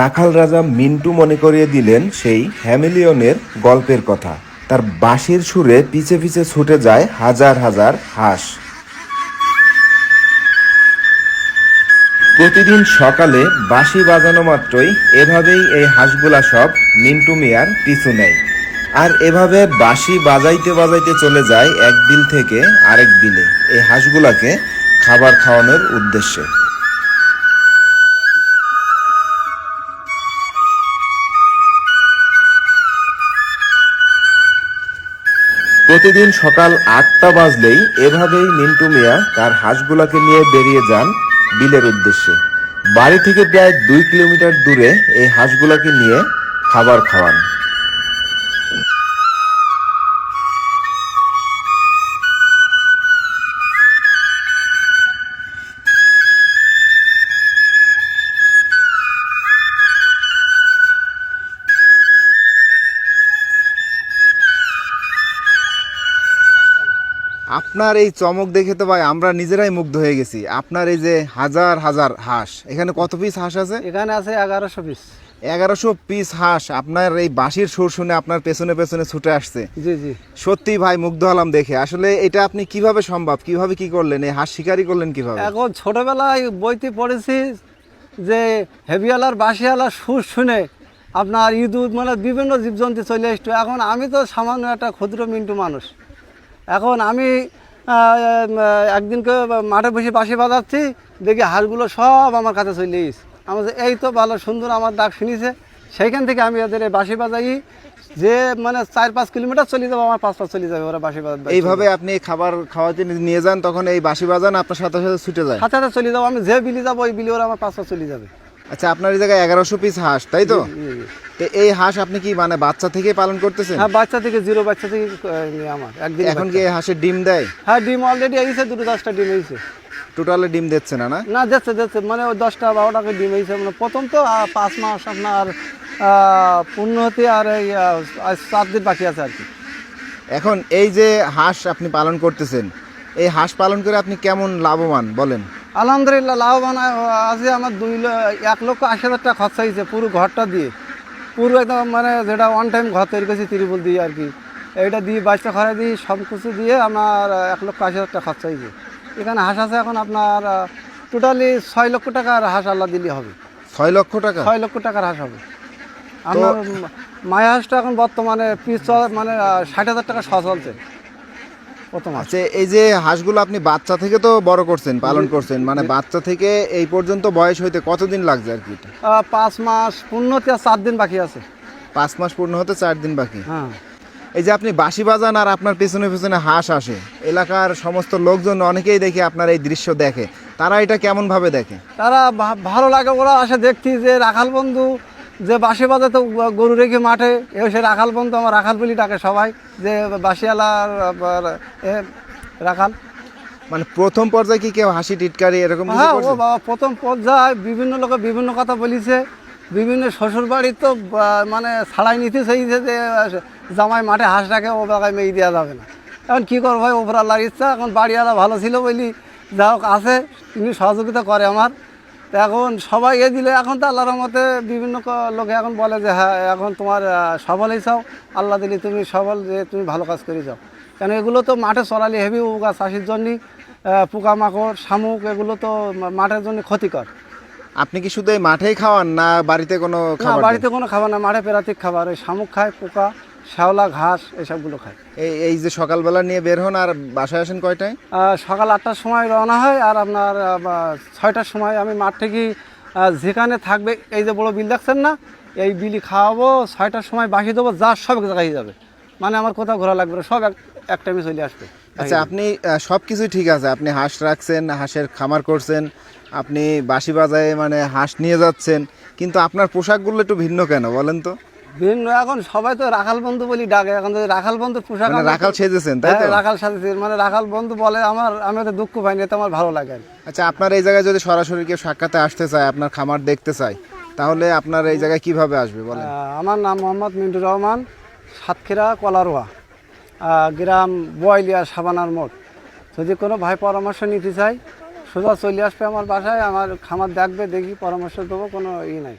রাখাল রাজা মিন্টু মনে করিয়ে দিলেন সেই হ্যামিলিয়নের গল্পের কথা। তার বাঁশির সুরে পিছে পিছে ছুটে যায় হাজার হাজার হাঁস। প্রতিদিন সকালে বাঁশি বাজানো মাত্রই এভাবেই এই হাঁসগুলা সব মিন্টু মিয়ার পিছু নেয়। আর এভাবে বাঁশি বাজাইতে বাজাইতে চলে যায় এক বিল থেকে আরেক বিলে এই হাঁসগুলাকে খাবার খাওয়ানোর উদ্দেশ্যে। প্রতিদিন সকাল ৮টা বাজলেই এভাবেই মিন্টু মিয়া তার হাঁসগুলাকে নিয়ে বেরিয়ে যান বিলের উদ্দেশ্যে। বাড়ি থেকে প্রায় ২ কিলোমিটার দূরে এই হাঁসগুলাকে নিয়ে খাবার খাওয়ান। আপনার এই চমক দেখে তো ভাই আমরা নিজেরাই মুগ্ধ হয়ে গেছি। আপনার এই যে হাজার হাজার হাঁস, এখানে কত পিস হাঁস আছে? এখানে আছে 1100 পিস। 1100 পিস হাঁস আপনার এই বাঁশির সুর শুনে আপনার পেছনে পেছনে ছুটে আসছে। জি জি, সত্যি ভাই মুগ্ধ হলাম দেখে। আসলে এটা আপনি কিভাবে সম্ভব, কিভাবে কি করলেন, এই হাঁস শিকারি করলেন কিভাবে? এখন ছোটবেলায় বইতে পড়েছি যে হেভিওয়ালার বাঁশিওয়ালার সুর শুনে আপনার ইঁদুর মানে বিভিন্ন জীবজন্তু চলে আসতো। এখন আমি তো সামান্য একটা ক্ষুদ্র মিন্টু মানুষ। এখন আমি একদিনকে মাঠে বসে বাঁশি বাজাচ্ছি, দেখি হাঁসগুলো সব আমার কাছে চলে এসেছে। আমার এই তো ভালো সুন্দর আমার ডাক শুনিছে, সেইখান থেকে আমি ওদের বাঁশি বাজাই যে মানে ৪-৫ কিলোমিটার চলে যাবো, আমার ৫ চলে যাবে ওরা বাঁশি বাজাতে। এইভাবে আপনি খাবার খাওয়াতে নিয়ে যান, তখন এই বাঁশি বাজান আপনার সাথে সাথে ছুটে যায়? সাথে সাথে চলে যাবো, আমি যে বিলি যাবো ওই বিলি ওরা আমার ৫ চলে যাবে। আচ্ছা, আপনার এই জায়গায় 1100 পিস হাঁস, তাই তো? তো এই হাঁস আপনি কি মানে বাচ্চা থেকে পালন করতেছেন? হ্যাঁ, বাচ্চা থেকে, জিরো বাচ্চা থেকে আমার একদিন। এখন কি এই হাঁসের ডিম দেয়? হ্যাঁ, ডিম অলরেডি এইছে, 2-10টা ডিম হয়েছে। টোটালে ডিম দিচ্ছে না? না, দিচ্ছে মানে ওই 10টা-12টাকে ডিম হয়েছে। মানে প্রথম তো 5 মাস আপনার পূর্ণ হতে আর এই 4 দিন বাকি আছে আর কি। এখন এই যে হাঁস আপনি পালন করতেছেন, এই হাঁস পালন করে আপনি কেমন লাভবান বলেন? আলহামদুলিল্লাহ লাভবান আছে। আমার 1,80,000 টাকা খরচা হয়েছে পুরো ঘরটা দিয়ে, পুরো একদম মানে যেটা ওয়ান টাইম ঘর তৈরি করেছি ত্রিপল দিয়ে আর কি। এইটা দিয়ে বাচ্চা খরা দিয়ে সব কিছু দিয়ে আমার 1,80,000 টাকা খরচা হয়েছে। এখানে হাঁস আছে এখন আপনার টোটালি 6 লক্ষ টাকার হাঁস আল্লাহ দিলে হবে। 6 লক্ষ টাকা? 6 লক্ষ টাকার হাঁস হবে। আমার মায়া হাঁসটা এখন বর্তমানে পিস মানে 60,000 টাকা শ চলছে প্রথম। আচ্ছা, এই যে হাঁসগুলো আপনি বাচ্চা থেকে তো বড় করছেন, পালন করছেন, মানে বাচ্চা থেকে এই পর্যন্ত বয়স হইতে কতদিন লাগছে আর কি? 5 মাস পূর্ণ হতে আর 4 দিন বাকি আছে। 5 মাস পূর্ণ হতে 4 দিন বাকি। হ্যাঁ। এই যে আপনি বাঁশি বাজান আর আপনার পেছনে পেছনে হাঁস আসে, এলাকার সমস্ত লোকজন অনেকেই দেখে আপনার এই দৃশ্য দেখে, তারা এটা কেমন ভাবে দেখে? তারা ভালো লাগে, ওরা আসে দেখতে যে রাখাল বন্ধু যে বাঁশি বাজাতে গরু রেখে মাঠে সে রাখাল বন্ধু, আমার রাখাল বলি ডাকে সবাই, যে বাঁশিওয়ালার রাখাল। মানে প্রথম পর্যায়ে কি কেউ হাসি টিটকারি এরকম? হ্যাঁ, ও বাবা, প্রথম পর্যায়ে বিভিন্ন লোকে বিভিন্ন কথা বলিছে। বিভিন্ন শ্বশুর বাড়ি তো মানে ছাড়াই নিতে চাইছে যে জামাই মাঠে হাঁস রাখে, ও বাগায় মেয়ে দেওয়া যাবে না। এখন কী করবো ভাই, ওপর আল্লাহর ইচ্ছা। এখন বাড়িওয়ালা ভালো ছিল বলি যা হোক আছে, তিনি সহযোগিতা করে আমার। তো এখন সবাই দিলে এখন তো আল্লাহর মতে বিভিন্ন লোকে এখন বলে যে হ্যাঁ এখন তোমার সবলই চাও, আল্লাহ দিলে তুমি সবল, যে তুমি ভালো কাজ করে যাও। কেন এগুলো তো মাঠে চড়ালে হেভি গাছ চাষির জন্যই, পোকামাকড় শামুক এগুলো তো মাঠের জন্য ক্ষতিকর। আপনি কি শুধু এই মাঠেই খাওয়ান না বাড়িতে কোনো খাবার? বাড়িতে কোনো খাবার না, মাঠে প্রাকৃতিক খাবার, ওই শামুক খায়, পোকা, শ্যাওলা, ঘাস এসবগুলো খায়। এই যে সকালবেলা নিয়ে বের হন আর বাসায় আসেন কয়টায়? সকাল 8টার সময় রওনা হয়, আর আপনার 6টার সময় আমি মাঠ থেকে যেখানে থাকবে এই যে বড় বিল দেখছেন না, এই বিলি খাওয়াবো, 6টার সময় বাসি দেবো, যা সব জায়গায় যাবে, মানে আমার কোথাও ঘোরা লাগবে না, সব এক টাইমে চলে আসবে। আচ্ছা, আপনি সব কিছুই ঠিক আছে, আপনি হাঁস রাখছেন, হাঁসের খামার করছেন, আপনি বাঁশি বাজায় মানে হাঁস নিয়ে যাচ্ছেন, কিন্তু আপনার পোশাকগুলো একটু ভিন্ন কেন বলেন তো? ভিন্ন, এখন সবাই তো রাখাল বন্ধু বলি ডাকে। এখন যদি রাখাল বন্ধু পোশাক, মানে রাখাল সেজেছেন তাই তো? রাখাল সাজেছে, মানে রাখাল বন্ধু বলে আমি তো দুঃখ পাইনি, এতে আমার ভালো লাগে। আচ্ছা, আপনার এই জায়গায় যদি সরাসরি কেউ সাক্ষাতে আসতে চায়, আপনার খামার দেখতে চায়, তাহলে আপনার এই জায়গায় কিভাবে আসবে বলেন? আমার নাম মোহাম্মদ মিন্টুর রহমান, সাতক্ষীরা কলারোয়া, গ্রাম বয়লিয়া, সাবানার মোড়। যদি কোনো ভাই পরামর্শ নিতে চাই, সোজা চলে আসবে আমার বাসায়, আমার খামার দেখবে, দেখি পরামর্শ দেবো, কোনো নাই।